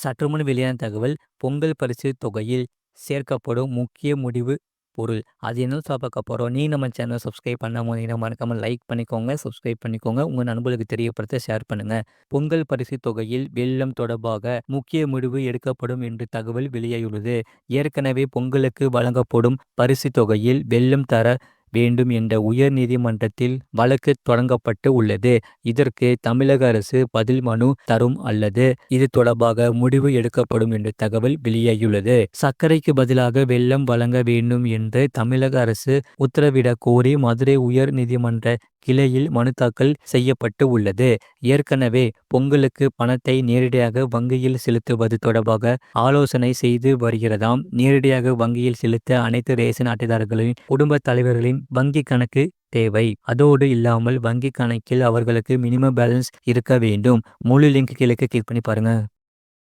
சற்றுமுன் வெளியான தகவல் பொங்கல் பரிசு தொகையில் சேர்க்கப்படும் முக்கிய முடிவு பொருள். அது என்னன்னு பார்க்க போறோம். நீ நம்ம சேனல் சப்ஸ்கிரைப் பண்ணாம இருந்தீங்கன்னா மறக்காம லைக் பண்ணிக்கோங்க, சப்ஸ்கிரைப் பண்ணிக்கோங்க. உங்க நண்பர்களுக்கு தெரியப்படுத்த ஷேர் பண்ணுங்க. பொங்கல் பரிசு தொகையில் வெள்ளம் தொடர்பாக முக்கிய முடிவு எடுக்கப்படும் என்று தகவல் வெளியாகியுள்ளது. ஏற்கனவே பொங்கலுக்கு வழங்கப்படும் பரிசு தொகையில் வெள்ளம் தர வேண்டும் என்ற உயர் நீதிமன்றத்தில் வழக்கு தொடங்கப்பட்டு உள்ளது. இதற்கு தமிழக அரசு பதில் மனு தரும் அல்லது இது தொடர்பாக முடிவு எடுக்கப்படும் என்று தகவல் வெளியாகியுள்ளது. சர்க்கரைக்கு பதிலாக வெல்லம் வழங்க வேண்டும் என்று தமிழக அரசு உத்தரவிடக் கோரி மதுரை உயர் நீதிமன்ற கிளையில் மனு தாக்கல் செய்யப்பட்டு உள்ளது. ஏற்கனவே பொங்கலுக்கு பணத்தை நேரடியாக வங்கியில் செலுத்துவது தொடர்பாக ஆலோசனை செய்து வருகிறதாம். நேரடியாக வங்கியில் செலுத்த அனைத்து ரேஷன் அட்டைதாரர்களின் குடும்ப தலைவர்களின் வங்கி கணக்கு தேவை. அதோடு இல்லாமல் வங்கி கணக்கில் அவர்களுக்கு மினிமம் பேலன்ஸ் இருக்க வேண்டும். முழு லிங்க் கீழே கிளிக் பண்ணி பாருங்க.